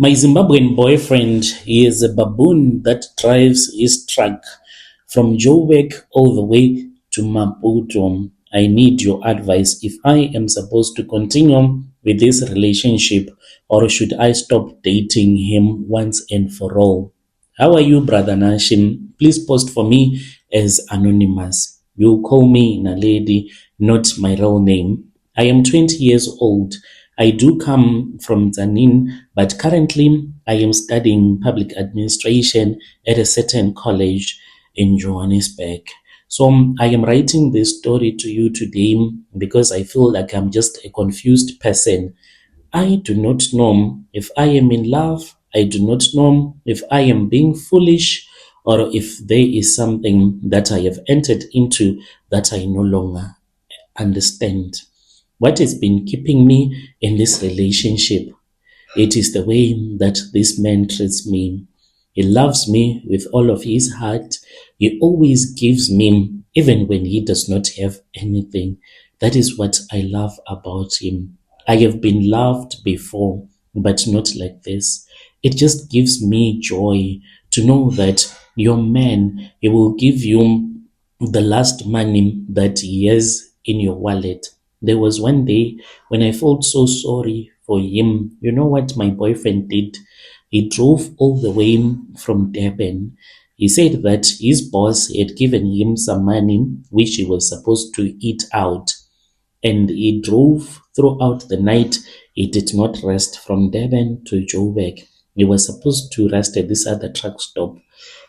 My Zimbabwean boyfriend, he is a baboon that drives his truck from Joburg all the way to Maputo. I need your advice if I am supposed to continue with this relationship or should I stop dating him once and for all. How are you, Brother Nashim? Please post for me as anonymous. You call me Naledi, not my real name. I am 20 years old. I do come from Zanin, but currently I am studying public administration at a certain college in Johannesburg. So I am writing this story to you today because I feel like I'm just a confused person. I do not know if I am in love. I do not know if I am being foolish or if there is something that I have entered into that I no longer understand. What has been keeping me in this relationship? It is the way that this man treats me. He loves me with all of his heart. He always gives me, even when he does not have anything. That is what I love about him. I have been loved before, but not like this. It just gives me joy to know that your man, he will give you the last money that he has in your wallet. There was one day when I felt so sorry for him. You know what my boyfriend did? He drove all the way from Durban. He said that his boss had given him some money which he was supposed to eat out, and he drove throughout the night. He did not rest from Durban to Joburg. He was supposed to rest at this other truck stop.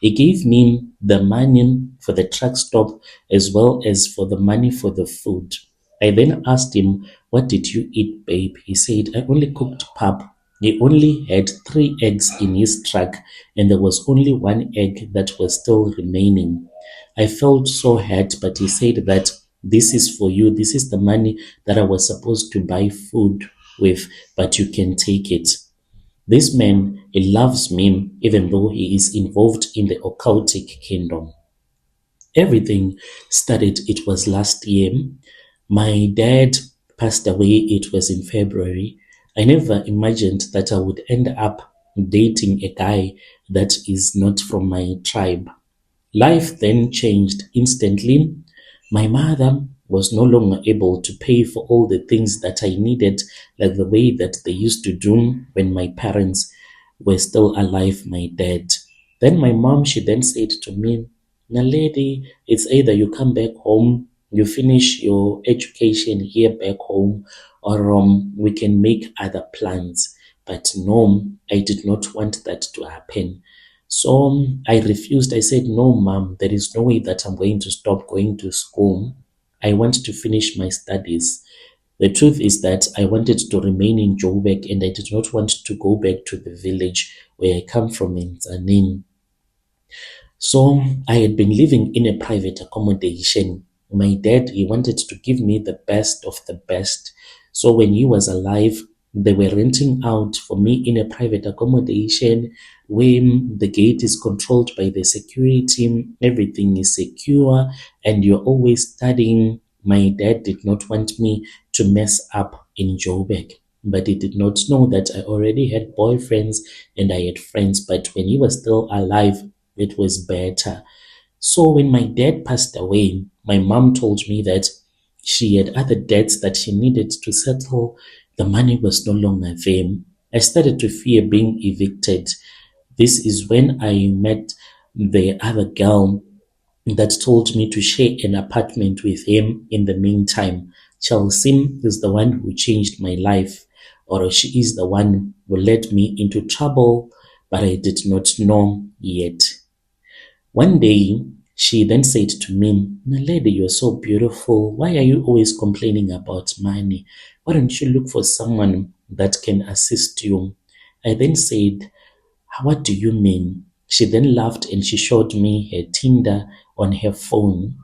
He gave me the money for the truck stop as well as for the money for the food. I then asked him, "What did you eat, babe?" He said, "I only cooked pap." He only had 3 eggs in his truck, and there was only 1 egg that was still remaining. I felt so hurt, but he said that this is for you. This is the money that I was supposed to buy food with, but you can take it. This man, he loves me even though he is involved in the occultic kingdom. Everything started, it was last year. My dad passed away, it was in February. I never imagined that I would end up dating a guy that is not from my tribe. Life then changed instantly. My mother was no longer able to pay for all the things that I needed, like the way that they used to do when my parents were still alive, my dad. Then my mom, she then said to me, "Naledi, it's either you come back home, you finish your education here back home, or we can make other plans." But no, I did not want that to happen. So I refused. I said, "No, mom, there is no way that I'm going to stop going to school. I want to finish my studies." The truth is that I wanted to remain in Joburg and I did not want to go back to the village where I come from in Zanin. So I had been living in a private accommodation. My dad, he wanted to give me the best of the best. So when he was alive, they were renting out for me in a private accommodation where the gate is controlled by the security, everything is secure, and you're always studying. My dad did not want me to mess up in Joburg, but he did not know that I already had boyfriends and I had friends. But when he was still alive, it was better. So when my dad passed away, my mom told me that she had other debts that she needed to settle. The money was no longer there. I started to fear being evicted. This is when I met the other girl that told me to share an apartment with him in the meantime. Chelsea is the one who changed my life, or she is the one who led me into trouble, but I did not know yet. One day, she then said to me, "Naledi, you're so beautiful. Why are you always complaining about money? Why don't you look for someone that can assist you?" I then said, "What do you mean?" She then laughed and she showed me her Tinder on her phone.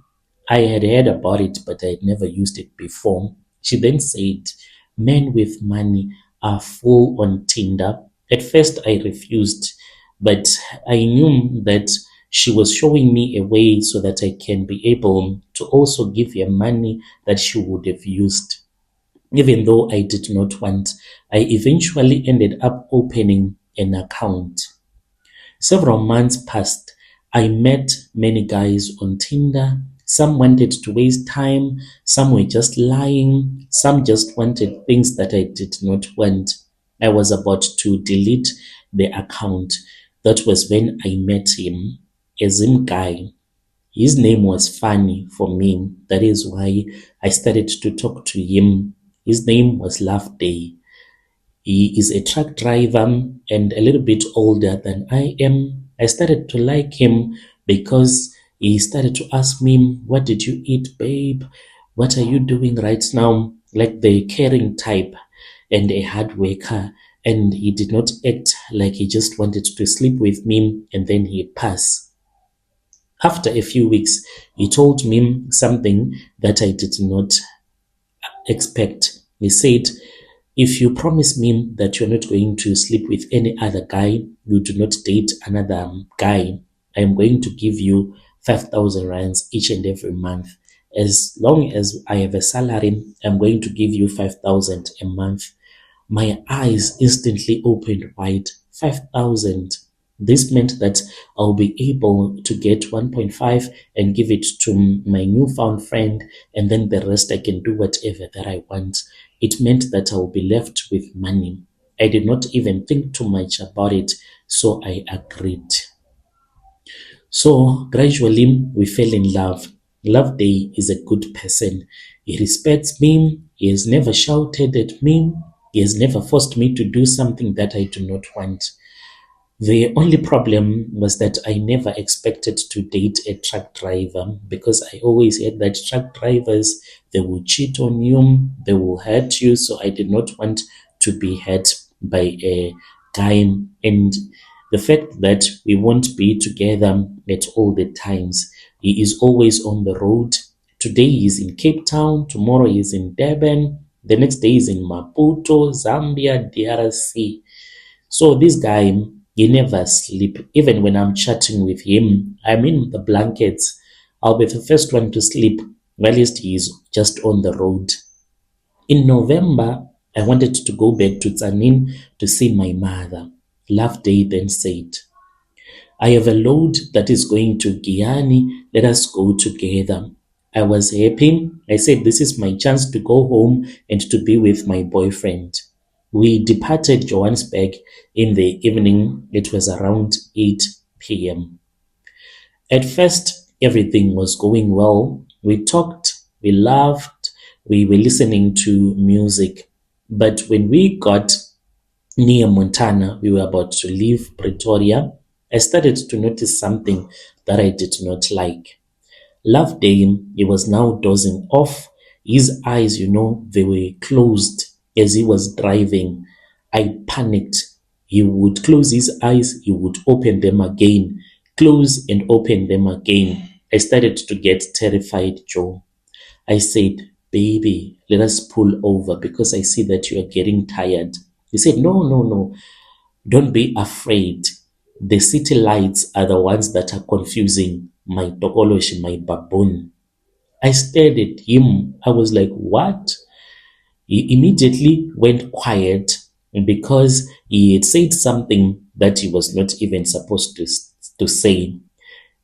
I had heard about it, but I had never used it before. She then said, "Men with money are full on Tinder." At first, I refused, but I knew that she was showing me a way so that I can be able to also give her money that she would have used. Even though I did not want, I eventually ended up opening an account. Several months passed. I met many guys on Tinder. Some wanted to waste time, some were just lying, some just wanted things that I did not want. I was about to delete the account. That was when I met him, a Zim guy. His name was funny for me. That is why I started to talk to him. His name was Love Day. He is a truck driver and a little bit older than I am. I started to like him because he started to ask me, "What did you eat, babe? What are you doing right now?" Like the caring type and a hard worker. And he did not act like he just wanted to sleep with me and then he'd pass. After a few weeks, he told me something that I did not expect. He said, "If you promise me that you're not going to sleep with any other guy, you do not date another guy, I am going to give you 5,000 rands each and every month. As long as I have a salary, I'm going to give you 5,000 a month." My eyes instantly opened wide. 5,000. This meant that I'll be able to get 1.5 and give it to my newfound friend, and then the rest I can do whatever that I want. It meant that I'll be left with money. I did not even think too much about it, so I agreed. So gradually we fell in love. Love Day is a good person. He respects me. He has never shouted at me. He has never forced me to do something that I do not want. The only problem was that I never expected to date a truck driver because I always heard that truck drivers, they will cheat on you, they will hurt you. So I did not want to be hurt by a guy. And the fact that we won't be together at all the times, he is always on the road. Today he is in Cape Town, tomorrow he is in Durban, the next day is in Maputo, Zambia, DRC. So this guy, he never sleep. Even when I'm chatting with him, I'm in the blankets. I'll be the first one to sleep, while he is just on the road. In November, I wanted to go back to Tsanin to see my mother. Love Day then said, "I have a load that is going to Guyana. Let us go together." I was happy. I said, "This is my chance to go home and to be with my boyfriend." We departed Johannesburg in the evening. It was around 8 p.m. At first, everything was going well. We talked, we laughed, we were listening to music. But when we got near Montana, we were about to leave Pretoria, I started to notice something that I did not like. Love Day, he was now dozing off. His eyes, they were closed as he was driving. I panicked. He would close his eyes, he would open them again, close and open them again. I started to get terrified, Joe. I said, "Baby, let us pull over because I see that you are getting tired." He said, "No, no, no. Don't be afraid. The city lights are the ones that are confusing my Tokoloshe, my Baboon." I stared at him. I was like, "What?" He immediately went quiet because he had said something that he was not even supposed to say.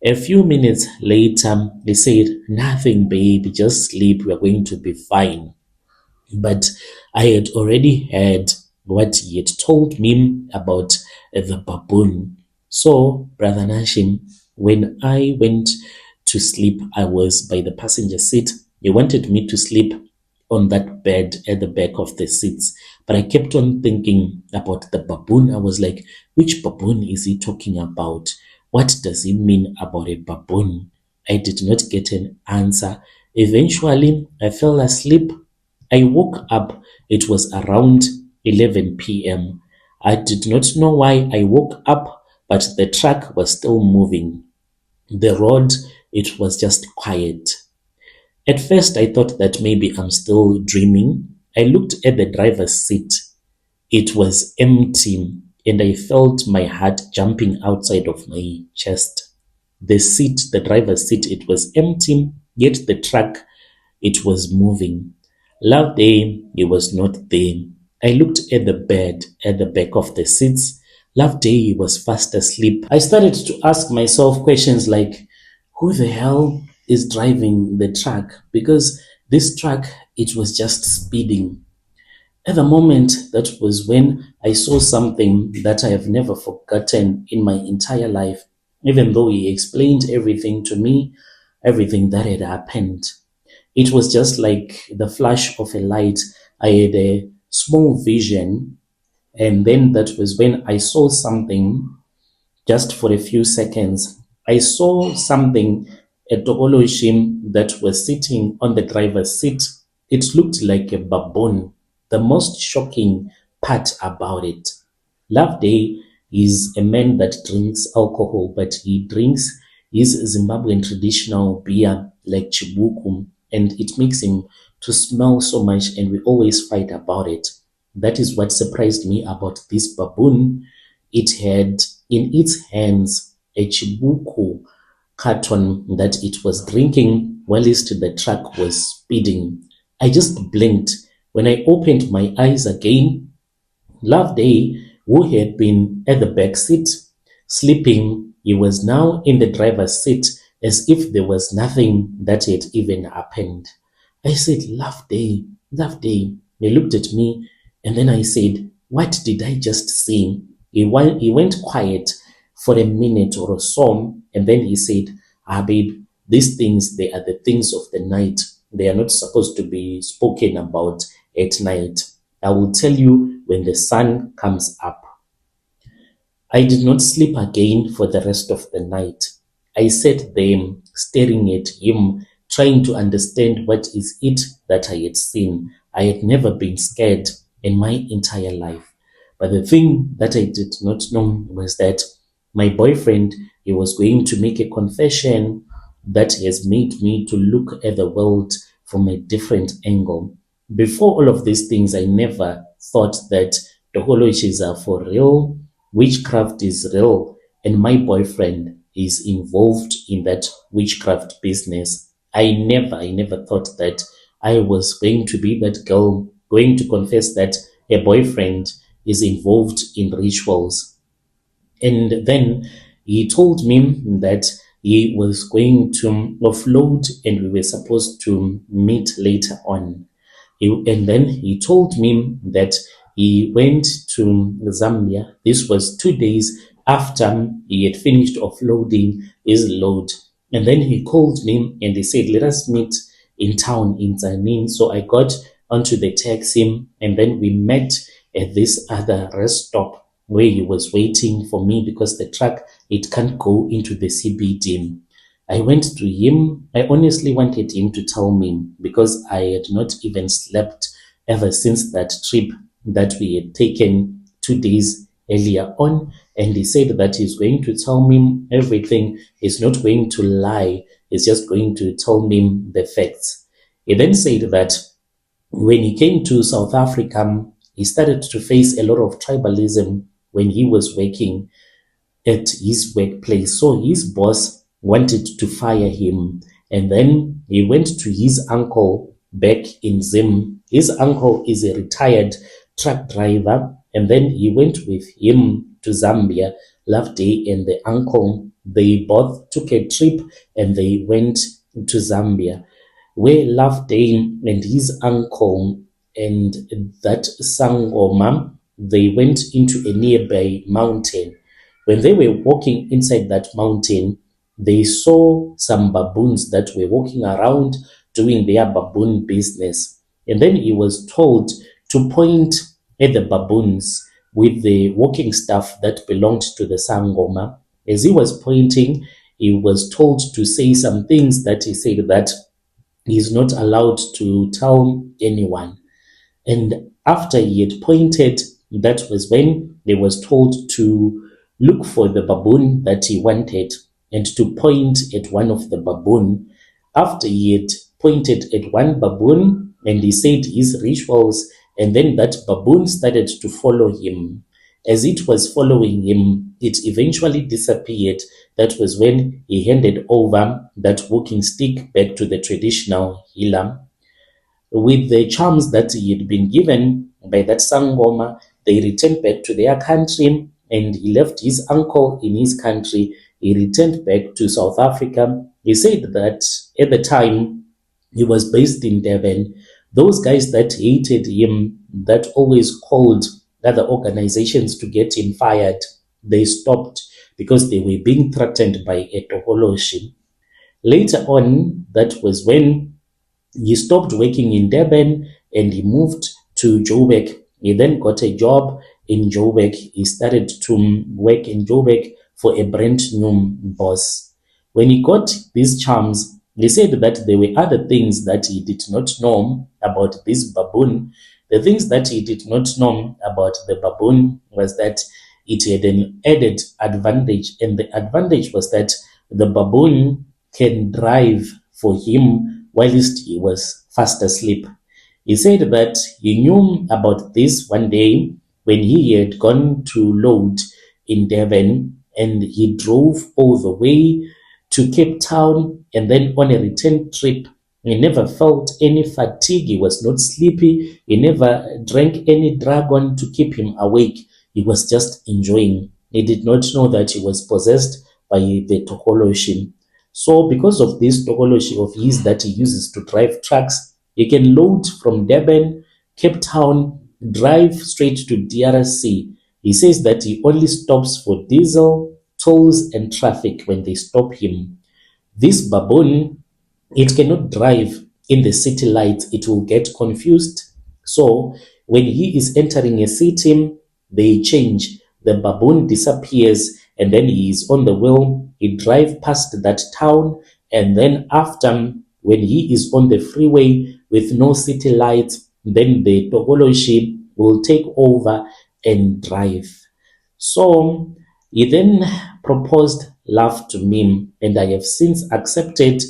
A few minutes later, he said, "Nothing, baby, just sleep. We're going to be fine." But I had already heard what he had told me about the baboon. So, Brother Nashim, when I went to sleep, I was by the passenger seat. He wanted me to sleep on that bed at the back of the seats. But I kept on thinking about the baboon. I was like, which baboon is he talking about? What does he mean about a baboon? I did not get an answer. Eventually, I fell asleep. I woke up. It was around 11 p.m. I did not know why I woke up, but the truck was still moving. The road, it was just quiet. At first, I thought that maybe I'm still dreaming. I looked at the driver's seat. It was empty, and I felt my heart jumping outside of my chest. The seat, the driver's seat, it was empty, yet the truck, it was moving. Love Day, he was not there. I looked at the bed at the back of the seats. Loveday was fast asleep. I started to ask myself questions like, who the hell is driving the truck? Because this truck, it was just speeding. At the moment, that was when I saw something that I have never forgotten in my entire life, even though he explained everything to me, everything that had happened. It was just like the flash of a light. I had a small vision, and then that was when I saw something just for a few seconds. I saw something, a Tokoloshe that was sitting on the driver's seat. It looked like a baboon. The most shocking part about it, Loveday is a man that drinks alcohol, but he drinks his Zimbabwean traditional beer like chibuku, and it makes him to smell so much, and we always fight about it. That is what surprised me about this baboon. It had in its hands a chibuku carton that it was drinking whilst the truck was speeding. I just blinked. When I opened my eyes again, Loveday, who had been at the back seat, sleeping, he was now in the driver's seat as if there was nothing that had even happened. I said, Loveday, Loveday. He looked at me and then I said, what did I just see? He went quiet for a minute or so and then he said, babe, these things, they are the things of the night. They are not supposed to be spoken about at night. I will tell you when the sun comes up. I did not sleep again for the rest of the night. I sat there staring at him, trying to understand what is it that I had seen. I had never been scared in my entire life. But the thing that I did not know was that my boyfriend, he was going to make a confession that has made me to look at the world from a different angle. Before all of these things, I never thought that the Tokoloshes are for real, witchcraft is real, and my boyfriend is involved in that witchcraft business. I never thought that I was going to be that girl going to confess that a boyfriend is involved in rituals. And then he told me that he was going to offload and we were supposed to meet later on. And then he told me that he went to Zambia. This was 2 days after he had finished offloading his load. And then he called me and he said, let us meet in town in Zanin. So I got onto the taxi and then we met at this other rest stop where he was waiting for me because the truck, it can't go into the CBD. I went to him. I honestly wanted him to tell me because I had not even slept ever since that trip that we had taken 2 days earlier on. And he said that he's going to tell me everything. He's not going to lie. He's just going to tell me the facts. He then said that when he came to South Africa, he started to face a lot of tribalism when he was working at his workplace. So his boss wanted to fire him. And then he went to his uncle back in Zim. His uncle is a retired truck driver. And then he went with him to Zambia. Loveday and the uncle, they both took a trip and they went to Zambia, where Loveday and his uncle and that Sangoma, they went into a nearby mountain. When they were walking inside that mountain, they saw some baboons that were walking around doing their baboon business. And then he was told to point at the baboons with the walking staff that belonged to the Sangoma. As he was pointing, he was told to say some things that he said that he's not allowed to tell anyone. And after he had pointed, that was when they was told to look for the baboon that he wanted and to point at one of the baboon. After he had pointed at one baboon and he said his rituals, and then that baboon started to follow him. As it was following him, it eventually disappeared. That was when he handed over that walking stick back to the traditional healer. With the charms that he had been given by that Sangoma, they returned back to their country and he left his uncle in his country. He returned back to South Africa. He said that at the time he was based in Durban, those guys that hated him, that always called other organizations to get him fired, they stopped because they were being threatened by a Tokoloshe. Later on, that was when he stopped working in Durban and he moved to Joburg. He then got a job in Joburg. He started to work in Joburg for a brand new boss. When he got these charms, he said that there were other things that he did not know about this baboon. The things that he did not know about the baboon was that it had an added advantage, and the advantage was that the baboon can drive for him whilst he was fast asleep. He said that he knew about this one day when he had gone to load in Devon and he drove all the way to Cape Town, and then on a return trip, he never felt any fatigue. He was not sleepy. He never drank any dragon to keep him awake. He was just enjoying. He did not know that he was possessed by the Tokoloshe. So because of this Tokoloshe of his that he uses to drive trucks, he can load from Durban, Cape Town, drive straight to DRC. He says that he only stops for diesel, tolls, and traffic when they stop him. This baboon, it cannot drive in the city lights. It will get confused. So when he is entering a city, they change. The baboon disappears and then he is on the wheel. He drives past that town, and then after, when he is on the freeway with no city lights, then the Tokoloshe will take over and drive. So he then proposed love to me, and I have since accepted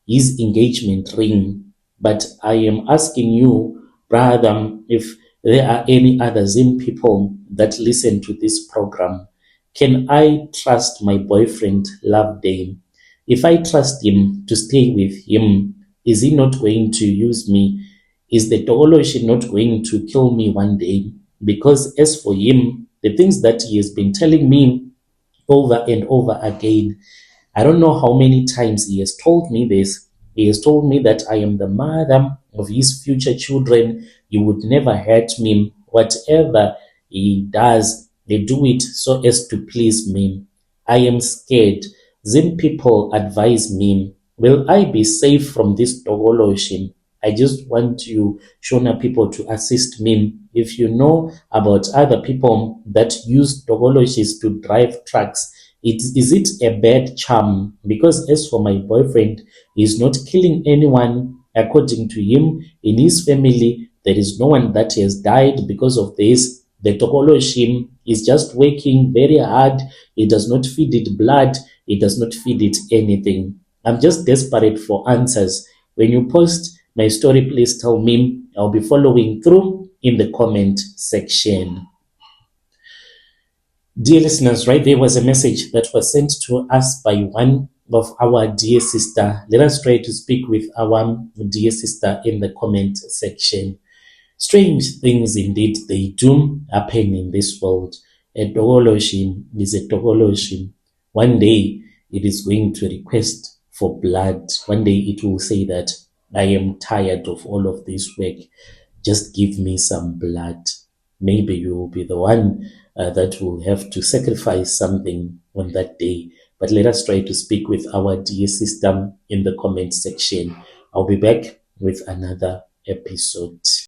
his engagement ring. But I am asking you, brother, if there are any other Zim people that listen to this program, can I trust my boyfriend, Love Day? If I trust him to stay with him, is he not going to use me? Is the Tokoloshe not going to kill me one day? Because as for him, the things that he has been telling me over and over again, I don't know how many times he has told me this. He has told me that I am the mother of his future children. He would never hurt me. Whatever he does, they do it so as to please me. I am scared. Zim people advise me. Will I be safe from this Tokoloshe? I just want you, Shona people, to assist me. If you know about other people that use Tokoloshes to drive trucks, is it a bad charm? Because as for my boyfriend, he's not killing anyone. According to him, in his family, there is no one that has died because of this. The Tokoloshe is just working very hard. He does not feed it blood. He does not feed it anything. I'm just desperate for answers. When you post my story, please tell me. I'll be following through in the comment section. Dear listeners, right there was a message that was sent to us by one of our dear sister. Let us try to speak with our dear sister in the comment section. Strange things indeed they do happen in this world. A Tokoloshe is a Tokoloshe. One day it is going to request for blood. One day it will say that I am tired of all of this work. Just give me some blood. Maybe you will be the one that will have to sacrifice something on that day. But let us try to speak with our dear sister in the comment section. I'll be back with another episode.